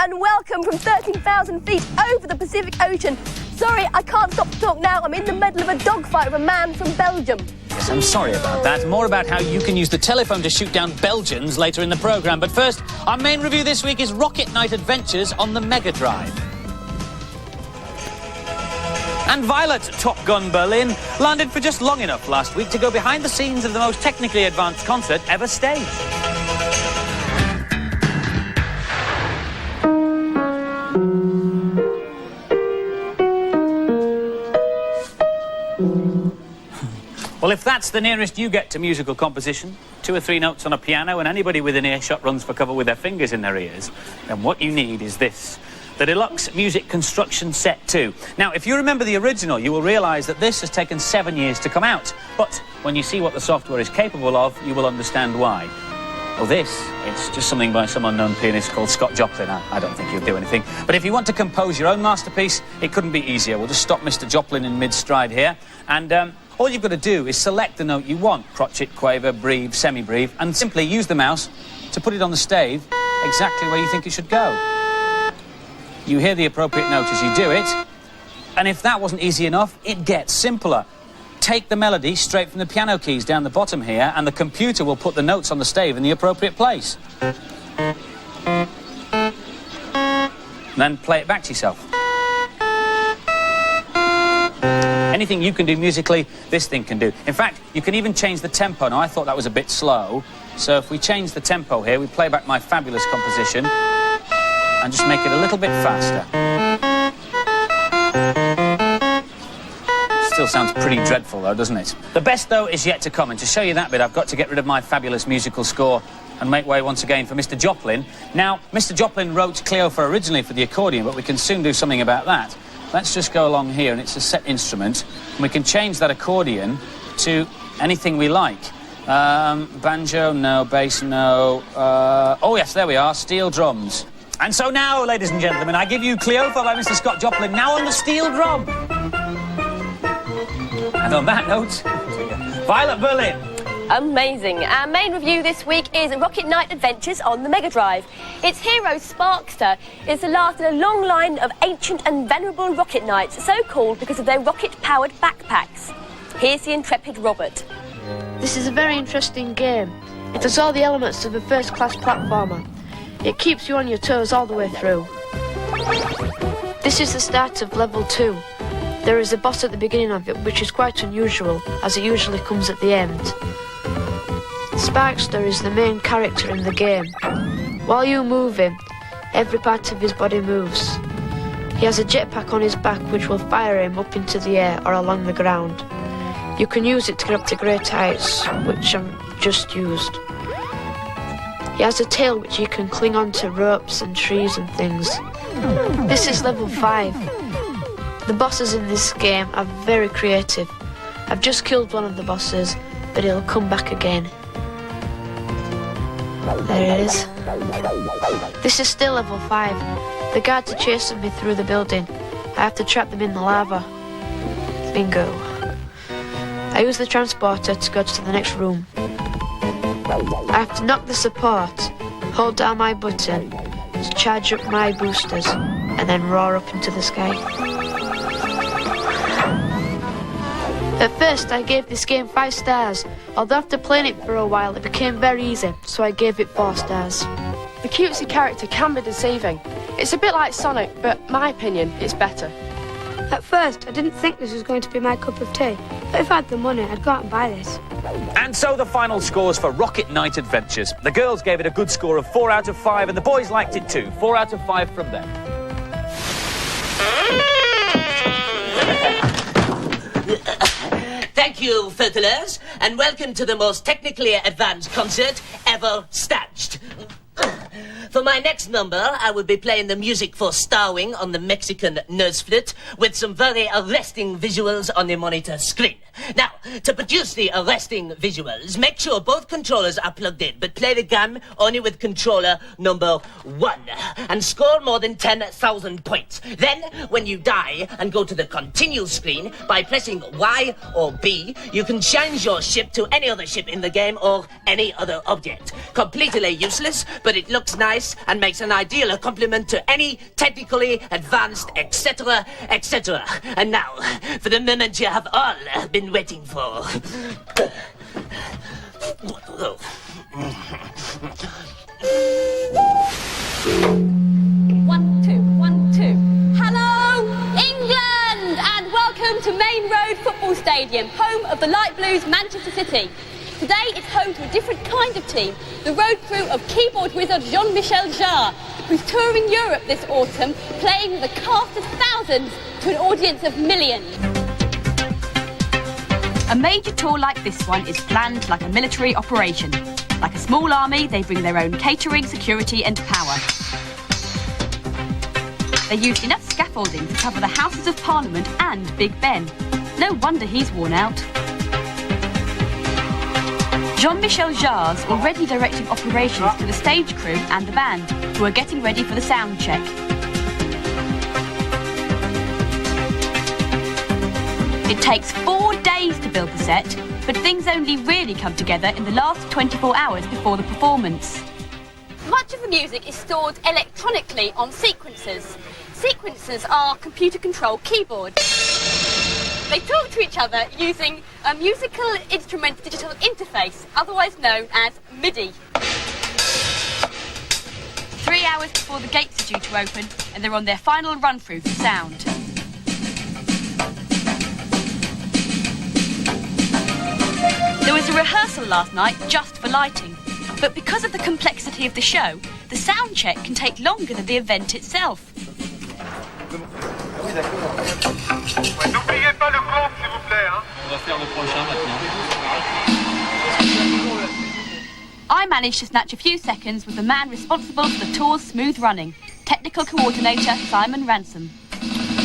and welcome from 13,000 feet over the Pacific Ocean. Sorry, I can't stop to talk now. I'm in the middle of a dogfight with a man from Belgium. Yes, I'm sorry about that. More about how you can use the telephone to shoot down Belgians later in the programme. But first, our main review this week is Rocket Knight Adventures on the Mega Drive. And Violet, Top Gun Berlin, landed for just long enough last week to go behind the scenes of the most technically advanced concert ever staged. Well, if that's the nearest you get to musical composition, 2 or 3 notes on a piano and anybody within earshot runs for cover with their fingers in their ears, then what you need is this, the Deluxe Music Construction Set 2. Now, if you remember the original, you will realise that this has taken 7 years to come out. But when you see what the software is capable of, you will understand why. Well, it's just something by some unknown pianist called Scott Joplin. I don't think he'll do anything. But if you want to compose your own masterpiece, it couldn't be easier. We'll just stop Mr. Joplin in mid-stride here, and all you've got to do is select the note you want, crotchet, quaver, breve, semi-breve, and simply use the mouse to put it on the stave exactly where you think it should go. You hear the appropriate note as you do it, and if that wasn't easy enough, it gets simpler. Take the melody straight from the piano keys down the bottom here, and the computer will put the notes on the stave in the appropriate place. Then play it back to yourself. Anything you can do musically, this thing can do. In fact, you can even change the tempo. Now, I thought that was a bit slow, so if we change the tempo here, we play back my fabulous composition and just make it a little bit faster. Still sounds pretty dreadful, though, doesn't it? The best, though, is yet to come, and to show you that bit, I've got to get rid of my fabulous musical score and make way once again for Mr. Joplin. Now, Mr. Joplin wrote Cleophas originally for the accordion, but we can soon do something about that. Let's just go along here, and it's a set instrument, and we can change that accordion to anything we like. Banjo, no. Bass, no. Oh, yes, there we are, steel drums. And so now, ladies and gentlemen, I give you Cleophas by Mr. Scott Joplin, now on the steel drum. And on that note, Violet Berlin. Amazing. Our main review this week is Rocket Knight Adventures on the Mega Drive. Its hero, Sparkster, is the last in a long line of ancient and venerable rocket knights, so called because of their rocket-powered backpacks. Here's the intrepid Robert. This is a very interesting game. It has all the elements of a first-class platformer. It keeps you on your toes all the way through. This is the start of level 2. There is a boss at the beginning of it, which is quite unusual, as it usually comes at the end. Sparkster is the main character in the game. While you move him, every part of his body moves. He has a jetpack on his back which will fire him up into the air or along the ground. You can use it to get up to great heights, which I've just used. He has a tail which you can cling onto ropes and trees and things. This is level 5. The bosses in this game are very creative. I've just killed one of the bosses, but he'll come back again. There it is. This is still level 5. The guards are chasing me through the building. I have to trap them in the lava. Bingo. I use the transporter to go to the next room. I have to knock the support, hold down my button, to charge up my boosters, and then roar up into the sky. At first, I gave this game 5 stars, although after playing it for a while, it became very easy, so I gave it 4 stars. The cutesy character can be deceiving. It's a bit like Sonic, but my opinion, it's better. At first, I didn't think this was going to be my cup of tea, but if I had the money, I'd go out and buy this. And so the final scores for Rocket Knight Adventures. The girls gave it a good score of 4 out of 5, and the boys liked it too. 4 out of 5 from them. Thank you, Fertilers, and welcome to the most technically advanced concert ever staged. For my next number, I will be playing the music for Starwing on the Mexican nose flute with some very arresting visuals on the monitor screen. Now, to produce the arresting visuals, make sure both controllers are plugged in, but play the game only with controller number 1, and score more than 10,000 points. Then, when you die and go to the continue screen, by pressing Y or B, you can change your ship to any other ship in the game or any other object. Completely useless, but it looks nice and makes an ideal complement to any technically advanced, etc., etc. And now, for the moment you have all been waiting for. 1, 2, 1, 2. Hello, England, and welcome to Main Road Football Stadium, home of the Light Blues Manchester City. Today it's home to a different kind of team, the road crew of keyboard wizard Jean-Michel Jarre, who's touring Europe this autumn, playing with a cast of thousands to an audience of millions. A major tour like this one is planned like a military operation. Like a small army, they bring their own catering, security and power. They used enough scaffolding to cover the Houses of Parliament and Big Ben. No wonder he's worn out. Jean-Michel Jarre's already directing operations to the stage crew and the band, who are getting ready for the sound check. It takes 4 days to build the set, but things only really come together in the last 24 hours before the performance. Much of the music is stored electronically on sequencers. Sequencers are computer-controlled keyboards. They talk to each other using a musical instrument digital interface, otherwise known as MIDI. 3 hours before the gates are due to open, and they're on their final run-through for sound. There was a rehearsal last night just for lighting, but because of the complexity of the show, the sound check can take longer than the event itself. N'oubliez pas le compte, s'il vous plaît. On va faire le prochain maintenant. I managed to snatch a few seconds with the man responsible for the tour's smooth running, technical coordinator Simon Ransom.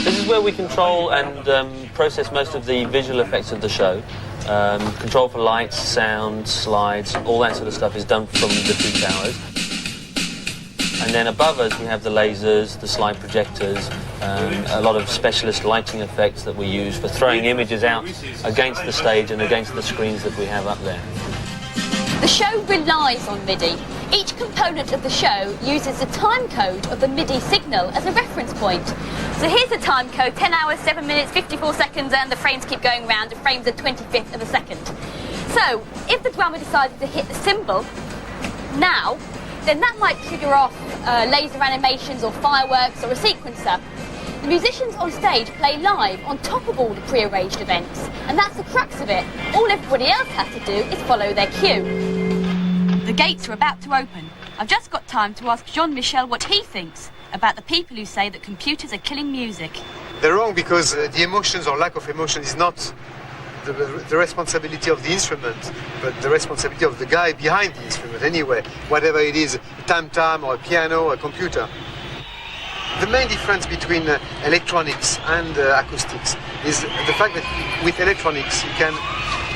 This is where we control and process most of the visual effects of the show. Control for lights, sound, slides, all that sort of stuff is done from the 2 towers. And then above us we have the lasers, the slide projectors, a lot of specialist lighting effects that we use for throwing images out against the stage and against the screens that we have up there. The show relies on MIDI. Each component of the show uses the time code of the MIDI signal as a reference point. So here's the time code, 10 hours, 7 minutes, 54 seconds, and the frames keep going round. The frame's a 25th of a second. So if the drummer decided to hit the cymbal now, then that might trigger off laser animations or fireworks or a sequencer. The musicians on stage play live on top of all the pre-arranged events, and that's the crux of it. All everybody else has to do is follow their cue. The gates are about to open. I've just got time to ask Jean-Michel what he thinks about the people who say that computers are killing music. They're wrong because the emotions or lack of emotion is not the responsibility of the instrument, but the responsibility of the guy behind the instrument anyway, whatever it is, a tam-tam or a piano or a computer. The main difference between electronics and acoustics is the fact that with electronics you can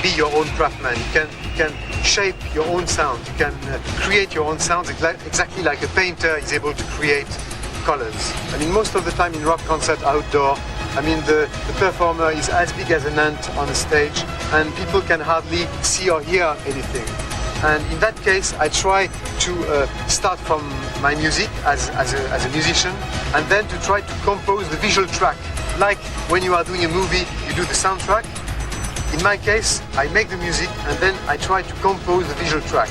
be your own craftsman, you can shape your own sound, you can create your own sounds exactly like a painter is able to create colors. I mean, most of the time in rock concert outdoor, I mean, the performer is as big as an ant on a stage and people can hardly see or hear anything. And in that case, I try to start from my music as a musician and then to try to compose the visual track. Like when you are doing a movie, you do the soundtrack. In my case, I make the music and then I try to compose the visual track.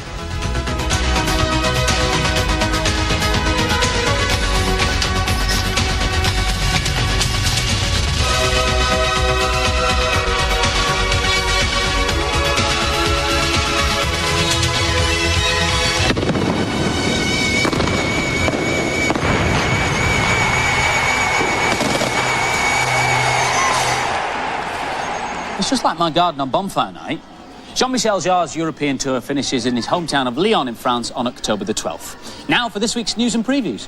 It's just like my garden on bonfire night. Jean-Michel Jarre's European tour finishes in his hometown of Lyon in France on October the 12th. Now for this week's news and previews.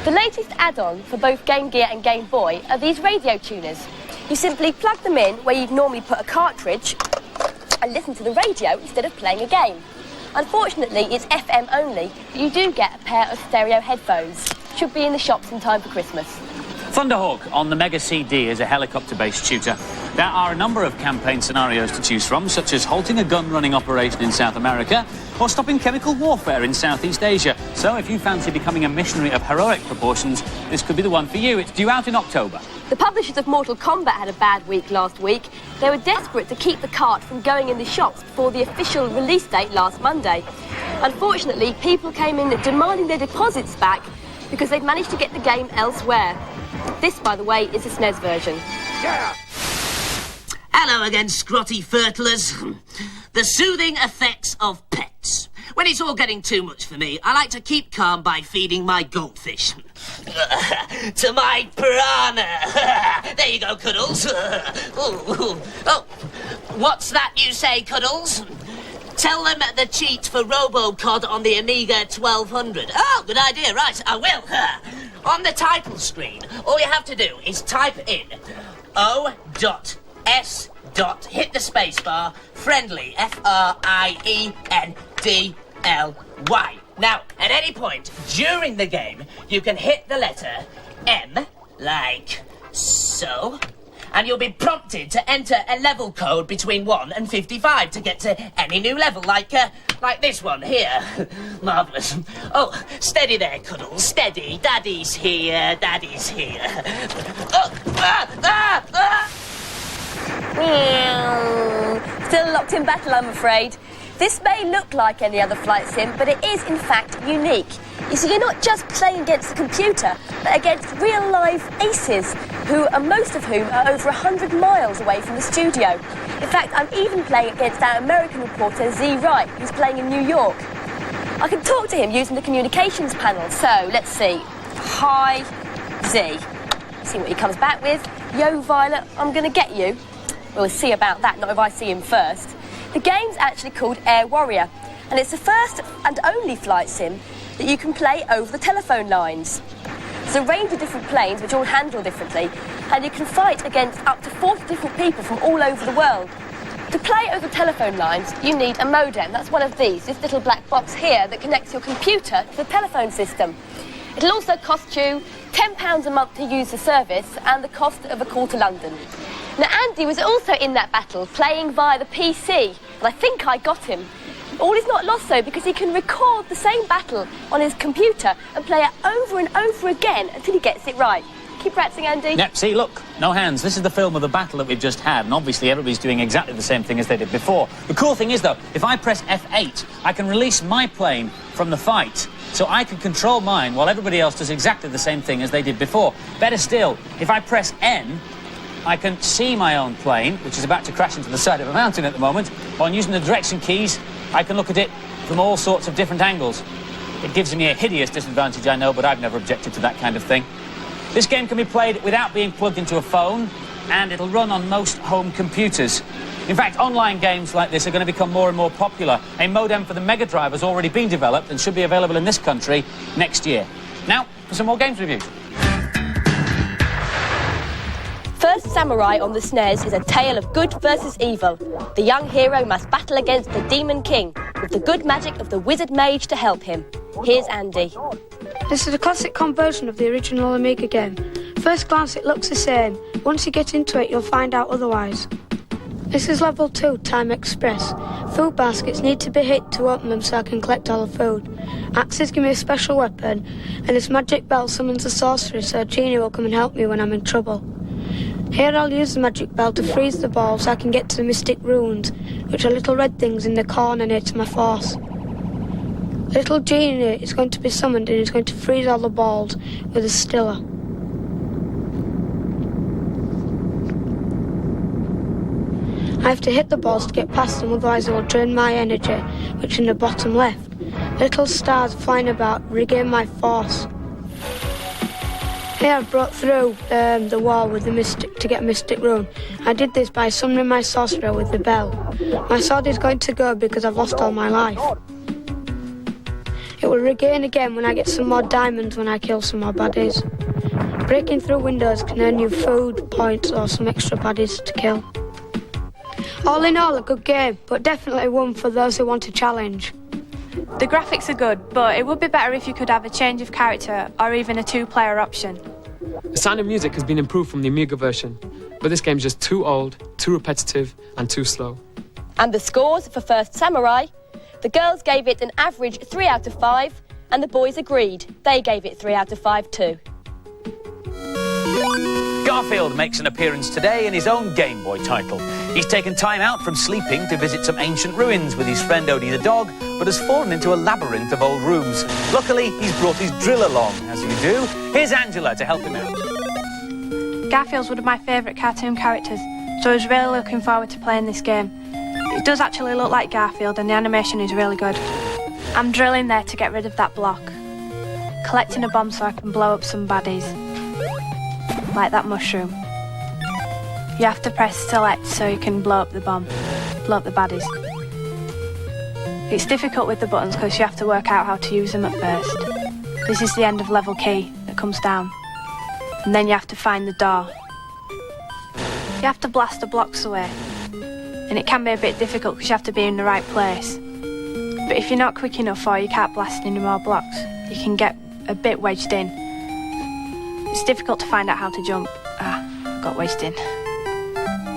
The latest add-on for both Game Gear and Game Boy are these radio tuners. You simply plug them in where you'd normally put a cartridge and listen to the radio instead of playing a game. Unfortunately, it's FM only, but you do get a pair of stereo headphones. Should be in the shops in time for Christmas. Thunderhawk on the Mega CD is a helicopter-based shooter. There are a number of campaign scenarios to choose from, such as halting a gun-running operation in South America or stopping chemical warfare in Southeast Asia. So if you fancy becoming a missionary of heroic proportions, this could be the one for you. It's due out in October. The publishers of Mortal Kombat had a bad week last week. They were desperate to keep the cart from going in the shops before the official release date last Monday. Unfortunately, people came in demanding their deposits back because they'd managed to get the game elsewhere. This, by the way, is the SNES version. Yeah. Hello again, scrotty fertilers. The soothing effects of pets. When it's all getting too much for me, I like to keep calm by feeding my goldfish. To my piranha. There you go, Cuddles. Oh, what's that you say, Cuddles? Tell them the cheat for RoboCod on the Amiga 1200. Oh, good idea, right, I will. On the title screen, all you have to do is type in O.S. hit the spacebar, friendly, FRIENDLY. Now, at any point during the game, you can hit the letter M, like so, and you'll be prompted to enter a level code between 1 and 55 to get to any new level, like this one here. Marvellous. Oh, steady there, Cuddles, steady. Daddy's here, Daddy's here. Still locked in battle, I'm afraid. This may look like any other flight sim, but it is, in fact, unique. You see, you're not just playing against the computer, but against real-life aces, most of whom are over 100 miles away from the studio. In fact, I'm even playing against our American reporter, Z Wright, who's playing in New York. I can talk to him using the communications panel, so let's see. Hi, Z. See what he comes back with. Yo, Violet, I'm going to get you. We'll see about that, not if I see him first. The game's actually called Air Warrior, and it's the first and only flight sim that you can play over the telephone lines. There's a range of different planes which all handle differently, and you can fight against up to 40 different people from all over the world. To play over telephone lines, you need a modem. That's one of these, this little black box here that connects your computer to the telephone system. It'll also cost you £10 a month to use the service and the cost of a call to London. Now, Andy was also in that battle, playing via the PC, and I think I got him. All is not lost, though, because he can record the same battle on his computer and play it over and over again until he gets it right. Keep practicing, Andy. Yep, see, look, no hands. This is the film of the battle that we've just had, and obviously everybody's doing exactly the same thing as they did before. The cool thing is, though, if I press F8, I can release my plane from the fight, so I can control mine while everybody else does exactly the same thing as they did before. Better still, if I press N, I can see my own plane, which is about to crash into the side of a mountain at the moment. On using the direction keys, I can look at it from all sorts of different angles. It gives me a hideous disadvantage, I know, but I've never objected to that kind of thing. This game can be played without being plugged into a phone, and it'll run on most home computers. In fact, online games like this are going to become more and more popular. A modem for the Mega Drive has already been developed and should be available in this country next year. Now, for some more games reviews. First Samurai on the SNES is a tale of good versus evil. The young hero must battle against the Demon King, with the good magic of the Wizard Mage to help him. Here's Andy. This is a classic conversion of the original Amiga game. First glance it looks the same. Once you get into it, you'll find out otherwise. This is level 2, Time Express. Food baskets need to be hit to open them so I can collect all the food. Axes give me a special weapon, and this magic bell summons a sorcerer so a genie will come and help me when I'm in trouble. Here I'll use the magic bell to freeze the ball so I can get to the mystic runes, which are little red things in the corner near to my force. The little genie is going to be summoned and is going to freeze all the balls with a stiller. I have to hit the balls to get past them, otherwise they will drain my energy, which is in the bottom left. Little stars flying about regain my force. Here I've broke through the wall with the mystic to get a mystic rune. I did this by summoning my sorcerer with the bell. My sword is going to go because I've lost all my life. It will regain again when I get some more diamonds when I kill some more baddies. But Breaking through windows can earn you food, points or some extra baddies to kill. All in all, a good game, but definitely one for those who want a challenge. The graphics are good, but it would be better if you could have a change of character or even a two-player option. The sound and music has been improved from the Amiga version, but this game's just too old, too repetitive and too slow. And the scores for First Samurai? The girls gave it an average 3 out of 5, and the boys agreed. They gave it 3 out of 5 too. Garfield makes an appearance today in his own Game Boy title. He's taken time out from sleeping to visit some ancient ruins with his friend Odie the dog, but has fallen into a labyrinth of old rooms. Luckily, he's brought his drill along, as you do. Here's Angela to help him out. Garfield's one of my favourite cartoon characters, so I was really looking forward to playing this game. It does actually look like Garfield and the animation is really good. I'm drilling there to get rid of that block. Collecting a bomb so I can blow up some baddies. Like that mushroom. You have to press select so you can blow up the bomb. Blow up the baddies. It's difficult with the buttons because you have to work out how to use them at first. This is the end of level key that comes down. And then you have to find the door. You have to blast the blocks away. And it can be a bit difficult because you have to be in the right place. But if you're not quick enough or you can't blast any more blocks, you can get a bit wedged in. It's difficult to find out how to jump. Got wedged in.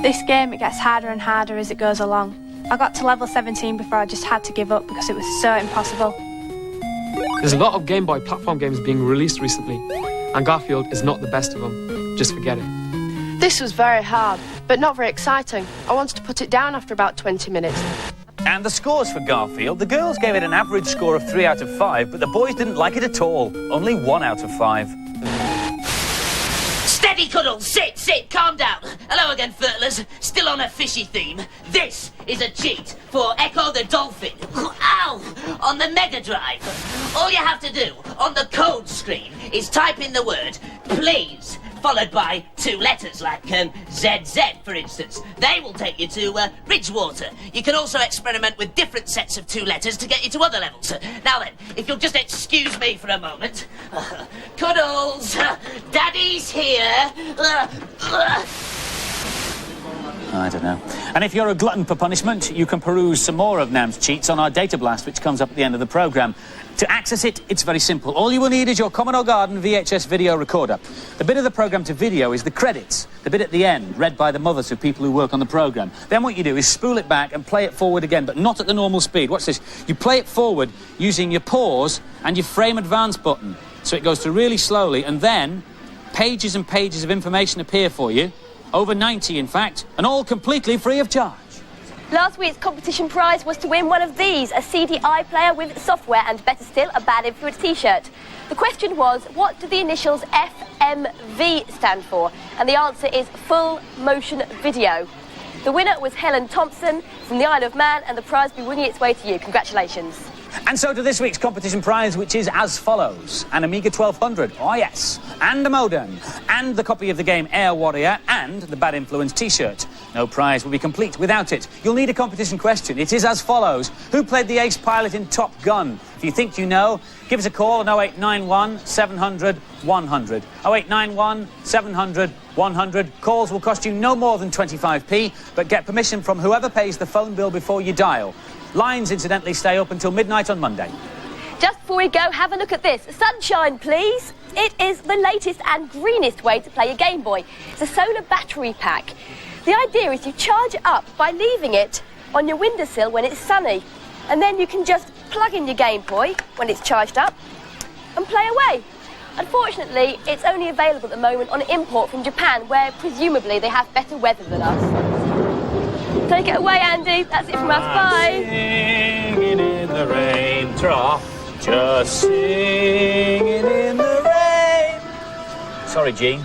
This game, it gets harder and harder as it goes along. I got to level 17 before I just had to give up because it was so impossible. There's a lot of Game Boy platform games being released recently, and Garfield is not the best of them. Just forget it. This was very hard, but not very exciting. I wanted to put it down after about 20 minutes. And the scores for Garfield, the girls gave it an average score of 3 out of 5, but the boys didn't like it at all. Only 1 out of 5. Steady, Cuddles! Sit! Calm down! Hello again, Furtlers. Still on a fishy theme. This is a cheat for Echo the Dolphin. Ow! On the Mega Drive. All you have to do on the code screen is type in the word please, followed by 2 letters like ZZ, for instance. They will take you to Ridgewater. You can also experiment with different sets of 2 letters to get you to other levels. Now then, if you'll just excuse me for a moment. Cuddles! Daddy's here! I don't know. And if you're a glutton for punishment, you can peruse some more of Nam's cheats on our Data Blast, which comes up at the end of the programme. To access it, it's very simple. All you will need is your Commodore Garden VHS video recorder. The bit of the programme to video is the credits, the bit at the end, read by the mothers of people who work on the programme. Then what you do is spool it back and play it forward again, but not at the normal speed. Watch this. You play it forward using your pause and your frame advance button. So it goes through really slowly, and then pages and pages of information appear for you. Over 90, in fact, and all completely free of charge. Last week's competition prize was to win one of these, a CDI player with software and, better still, a Bad Influence t-shirt. The question was, what do the initials FMV stand for? And the answer is Full Motion Video. The winner was Helen Thompson from the Isle of Man, and the prize will be winging its way to you. Congratulations. And so to this week's competition prize, which is as follows. An Amiga 1200, oh yes, and a modem, and the copy of the game Air Warrior, and the Bad Influence t-shirt. No prize will be complete without it. You'll need a competition question. It is as follows. Who played the ace pilot in Top Gun? If you think you know, give us a call on 0891 700 100. 0891 700 100. Calls will cost you no more than 25p, but get permission from whoever pays the phone bill before you dial. Lines, incidentally, stay up until midnight on Monday. Just before we go, have a look at this. Sunshine, please. It is the latest and greenest way to play your Game Boy. It's a solar battery pack. The idea is you charge it up by leaving it on your windowsill when it's sunny. And then you can just plug in your Game Boy when it's charged up and play away. Unfortunately, it's only available at the moment on import from Japan, where presumably they have better weather than us. Take it away, Andy. That's it from us. Bye. Singing in the rain, trough, just singing in the rain. Sorry, Jean.